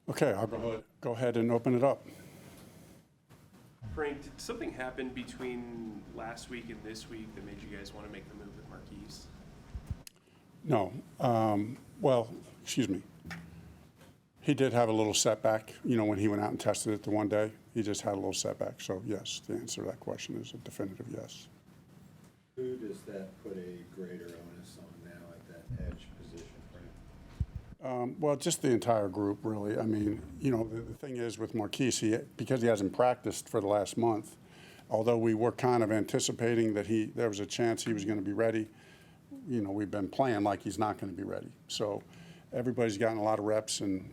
Okay, I'll go ahead and open it up. Frank, did something happen between last week and this week that made you guys want to make the move with Marquis? No. Well, excuse me. He did have a little setback, when he went out and tested it the one day. He just had a little setback. So, yes, the answer to that question is a definitive yes. Who does that put a greater onus on now at that edge position, Frank? Well, just the entire group, really. I mean, the thing is with Marquis, because he hasn't practiced for the last month, although we were kind of anticipating that there was a chance he was going to be ready, we've been playing like he's not going to be ready. So everybody's gotten a lot of reps, and,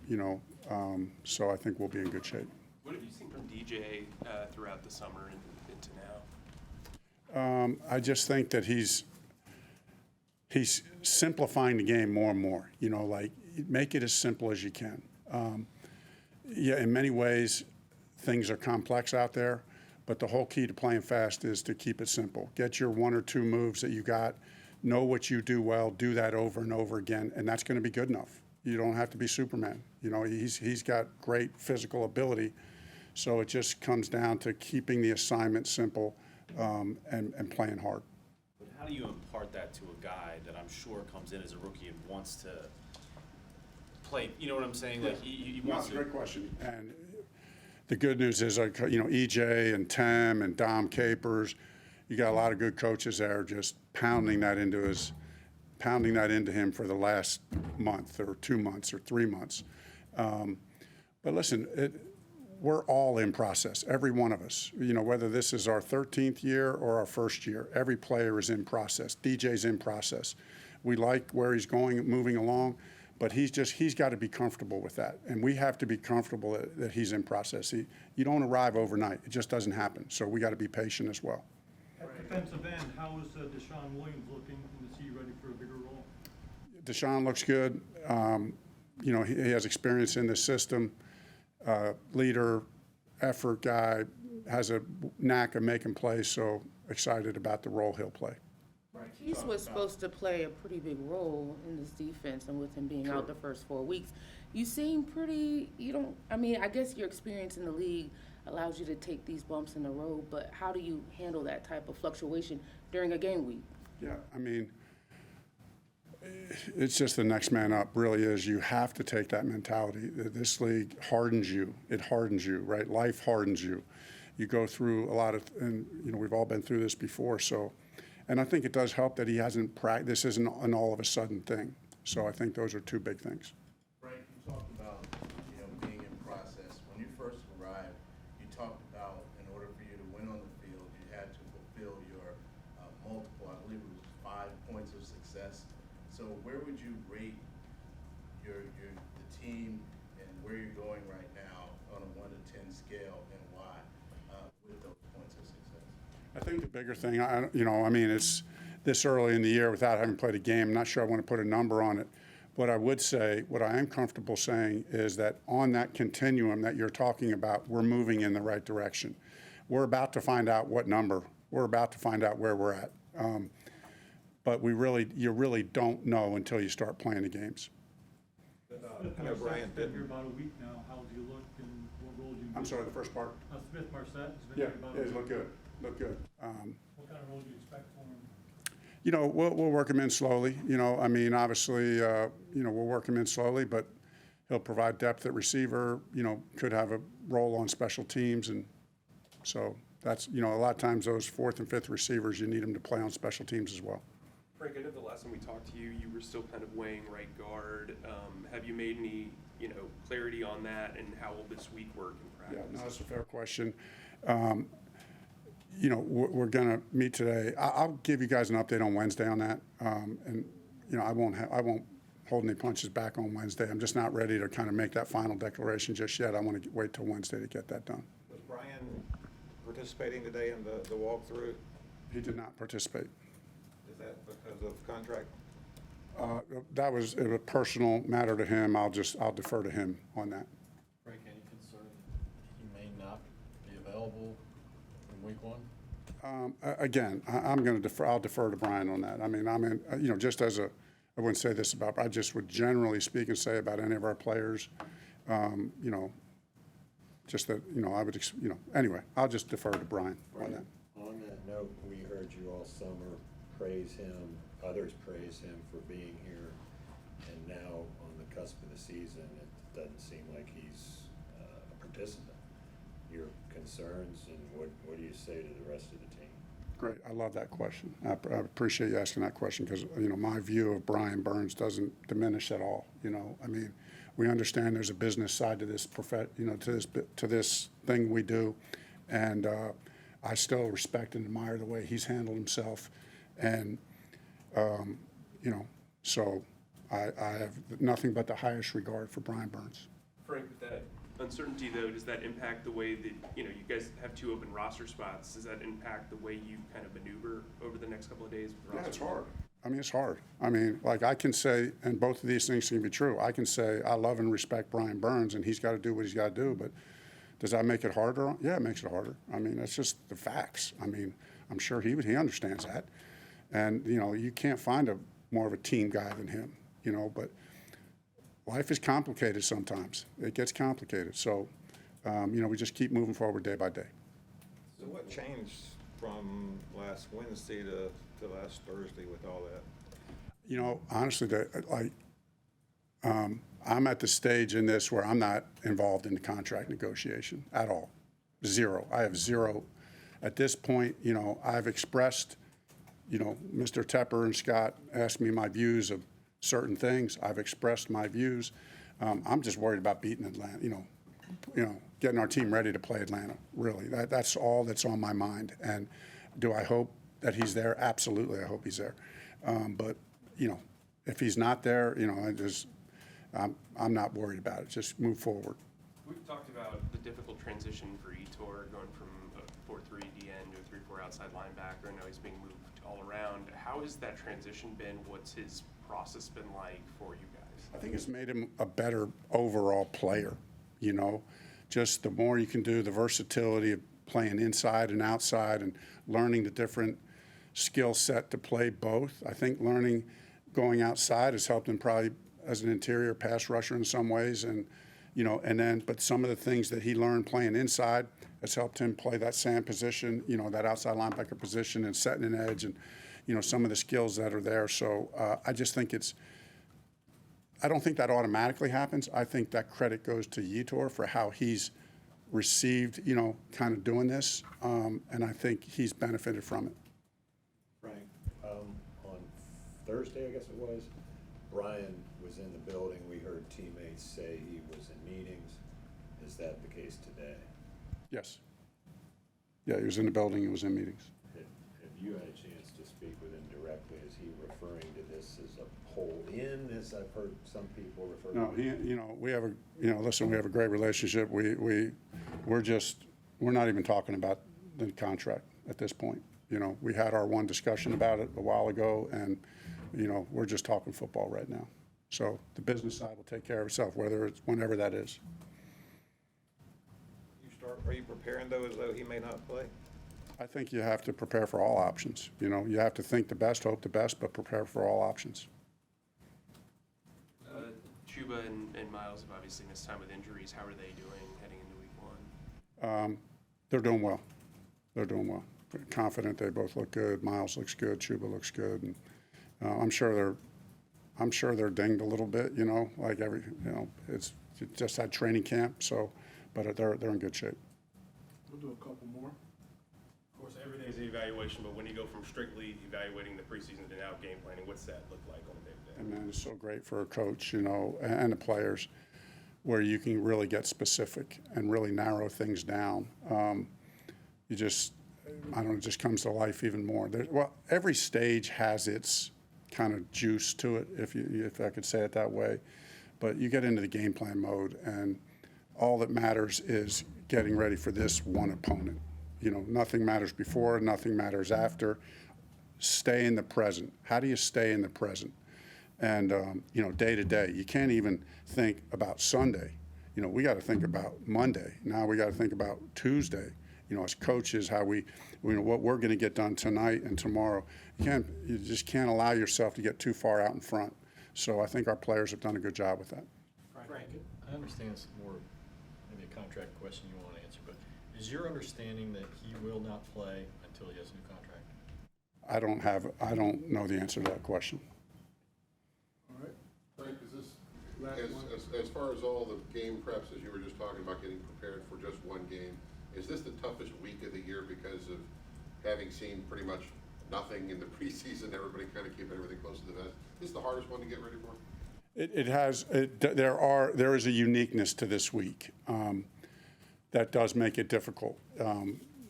so I think we'll be in good shape. What have you seen from DJ throughout the summer and into now? I just think that he's simplifying the game more and more, like make it as simple as you can. Yeah, in many ways, things are complex out there, but the whole key to playing fast is to keep it simple. Get your one or two moves that you got, know what you do well, do that over and over again, and that's going to be good enough. You don't have to be Superman. He's got great physical ability, so it just comes down to keeping the assignment simple and playing hard. But how do you impart that to a guy that I'm sure comes in as a rookie and wants to play? You know what I'm saying? Like he wants That's a great question. And the good news is, EJ and Tim and Dom Capers, you got a lot of good coaches there just pounding that into him for the last month or 2 months or 3 months. But listen, we're all in process, every one of us. Whether this is our 13th year or our first year, every player is in process. DJ's in process. We like where he's going, moving along, but he's got to be comfortable with that. And we have to be comfortable that he's in process. You don't arrive overnight. It just doesn't happen. So we got to be patient as well. At defensive end, how is Deshaun Williams looking, and is he ready for a bigger role? Deshaun looks good. He has experience in the system. Leader, effort guy, has a knack of making plays, so excited about the role he'll play. He was supposed to play a pretty big role in this defense, and with him being out the first 4 weeks, you seem pretty, I guess your experience in the league allows you to take these bumps in the road, but how do you handle that type of fluctuation during a game week? Yeah, it's just the next man up, really is. You have to take that mentality. This league hardens you. It hardens you, right? Life hardens you. You go through a lot of, and we've all been through this before. So, and I think it does help that he hasn't practiced. This isn't an all of a sudden thing. So I think those are two big things. Frank, you talked about being in process. When you first arrived, you talked about in order for you to win on the field, you had to fulfill your multiple, I believe it was 5 points of success. So where would you rate the team and where you're going right now on a 1 to 10 scale, and why with those points of success? I think the bigger thing, it's this early in the year without having played a game. I'm not sure I want to put a number on it. What I would say, what I am comfortable saying, is that on that continuum that you're talking about, we're moving in the right direction. We're about to find out what number. We're about to find out where we're at. But you really don't know until you start playing the games. Smith Marsette's been here about a week now. How does he look, and what role do you? I'm sorry, the first part? Smith Marset has been Yeah, here about a week. he's looked good. Looked good. What kind of role do you expect for him? We'll work him in slowly. Obviously, we'll work him in slowly, but he'll provide depth at receiver. Could have a role on special teams, and so that's a lot of times those fourth and fifth receivers, you need them to play on special teams as well. Frank, I know the last time we talked to you, you were still kind of weighing right guard. Have you made any, clarity on that, and how will this week work in practice? Yeah, no, that's a fair question. We're going to meet today. I'll give you guys an update on Wednesday on that, and I won't hold any punches back on Wednesday. I'm just not ready to kind of make that final declaration just yet. I want to wait till Wednesday to get that done. Was Brian participating today in the walkthrough? He did not participate. Is that because of contract? That was a personal matter to him. I'll defer to him on that. Frank, any concern he may not be available in week 1? Again, I'm going to defer. I'll defer to Brian on that. Just as I wouldn't say this about, I just would generally speak and say about any of our players, you know, just that, you know, I would, you know, anyway, I'll just defer to Brian on that. On that note, we heard you all summer praise him, others praise him for being here, and now on the cusp of the season, it doesn't seem like he's a participant. Your concerns, and what do you say to the rest of the team? Great, I love that question. I appreciate you asking that question because, you know, my view of Brian Burns doesn't diminish at all. You know, I mean, we understand there's a business side to this, you know, to this thing we do, and I still respect and admire the way he's handled himself, and you know, so I have nothing but the highest regard for Brian Burns. Frank, with that uncertainty though, does that impact the way that, you know, you guys have 2 open roster spots? Does that impact the way you kind of maneuver over the next couple of days? With the Yeah, roster? it's hard. I mean, it's hard. I mean, like I can say, and both of these things can be true. I can say I love and respect Brian Burns, and he's got to do what he's got to do. But does that make it harder? Yeah, it makes it harder. I mean, that's just the facts. I mean, I'm sure he understands that. And, you know, you can't find more of a team guy than him, you know, but life is complicated sometimes. It gets complicated. So, you know, we just keep moving forward day by day. So what changed from last Wednesday to last Thursday with all that? You know, honestly, I'm at the stage in this where I'm not involved in the contract negotiation at all. Zero. I have zero. At this point, you know, I've expressed, you know, Mr. Tepper and Scott asked me my views of certain things. I've expressed my views. I'm just worried about beating Atlanta, you know, getting our team ready to play Atlanta, really. That's all that's on my mind. And do I hope that he's there? Absolutely, I hope he's there. But, you know, if he's not there, you know, I'm not worried about it. Just move forward. We've talked about the difficult transition for Etor going from a 4-3 DN to a 3-4 outside linebacker. I know he's being moved all around. How has that transition been? What's his process been like for you guys? I think it's made him a better overall player, you know. Just the more you can do, the versatility of playing inside and outside and learning the different skill set to play both. I think learning going outside has helped him probably as an interior pass rusher in some ways, and you know, and then but some of the things that he learned playing inside has helped him play that same position, you know, that outside linebacker position and setting an edge, and you know, some of the skills that are there. So I just think I don't think that automatically happens. I think that credit goes to Yetur for how he's received, you know, kind of doing this, and I think he's benefited from it. Frank, on Thursday, I guess it was, Brian was in the building. We heard teammates say he was in meetings. Is that the case today? Yes. Yeah, he was in the building. He was in meetings. Have you had a chance to speak with him directly? Is he referring to this as a pull-in, as I've heard some people refer to No, it? you know, we have a great relationship. We're not even talking about the contract at this point. You know, we had our one discussion about it a while ago, and, you know, we're just talking football right now. So the business side will take care of itself, whenever that is. Are you preparing though as though he may not play? I think you have to prepare for all options. You know, you have to think the best, hope the best, but prepare for all options. Chuba and Miles have obviously missed time with injuries. How are they doing heading into week 1? They're doing well. They're doing well. Confident. They both look good. Miles looks good. Chuba looks good. And I'm sure they're dinged a little bit. You know, like it's just had training camp. So, but they're in good shape. We'll do a couple more. Of course, every day is an evaluation, but when you go from strictly evaluating the preseason to now game planning, what's that look like on a day-to-day? And man, it's so great for a coach, you know, and the players, where you can really get specific and really narrow things down. It just comes to life even more. Every stage has its kind of juice to it, if I could say it that way. But you get into the game plan mode, and all that matters is getting ready for this one opponent. You know, nothing matters before, nothing matters after. Stay in the present. How do you stay in the present? And, you know, day to day. You can't even think about Sunday. You know, we got to think about Monday. Now we got to think about Tuesday. You know, as coaches, what we're going to get done tonight and tomorrow. You just can't allow yourself to get too far out in front. So I think our players have done a good job with that. Frank, I understand it's more maybe a contract question you want to answer, but is your understanding that he will not play until he has a new contract? I don't know the answer to that question. All right, Frank, is this last one? As far as all the game preps, as you were just talking about getting prepared for just one game, is this the toughest week of the year because of having seen pretty much nothing in the preseason, everybody kind of keep everything close to the vest? This is the hardest one to get ready for? There is a uniqueness to this week that does make it difficult.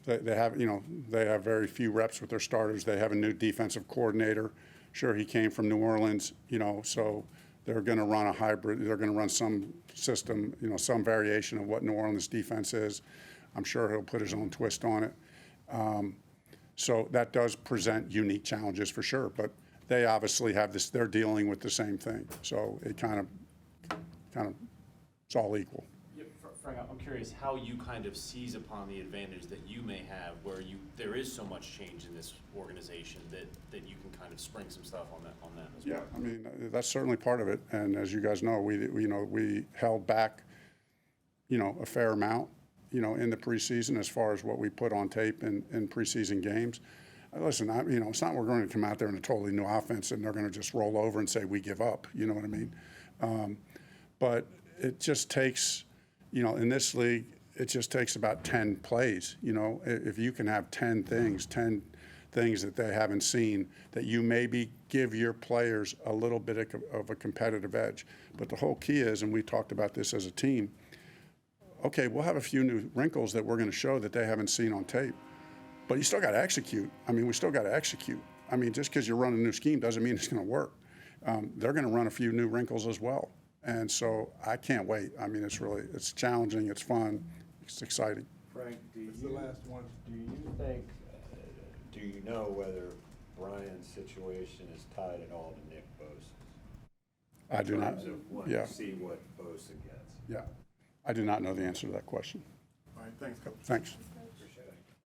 They have very few reps with their starters. They have a new defensive coordinator. Sure, he came from New Orleans, so they're going to run a hybrid. They're going to run some system, some variation of what New Orleans defense is. I'm sure he'll put his own twist on it. So that does present unique challenges for sure, but they obviously have this, they're dealing with the same thing. So it kind of, it's all equal. Yeah, Frank, I'm curious how you kind of seize upon the advantage that you may have where there is so much change in this organization that you can kind of spring some stuff on them as well. Yeah, I mean, that's certainly part of it. And as you guys know, we held back, a fair amount, in the preseason as far as what we put on tape in preseason games. Listen, it's not we're going to come out there in a totally new offense and they're going to just roll over and say we give up. You know what I mean? But it just takes, in this league, it just takes about 10 plays. If you can have 10 things that they haven't seen, that you maybe give your players a little bit of a competitive edge. But the whole key is, and we talked about this as a team, okay, we'll have a few new wrinkles that we're going to show that they haven't seen on tape. But you still got to execute. We still got to execute. Just because you run a new scheme doesn't mean it's going to work. They're going to run a few new wrinkles as well. And so I can't wait. It's challenging, it's fun, it's exciting. Frank, It's the last one. do you think, do you know whether Brian's situation is tied at all to Nick Bosa's? I do not. In terms of wanting Yeah. to see what Bosa gets? Yeah. I do not know the answer to that question. All right, thanks, Coach. Thanks.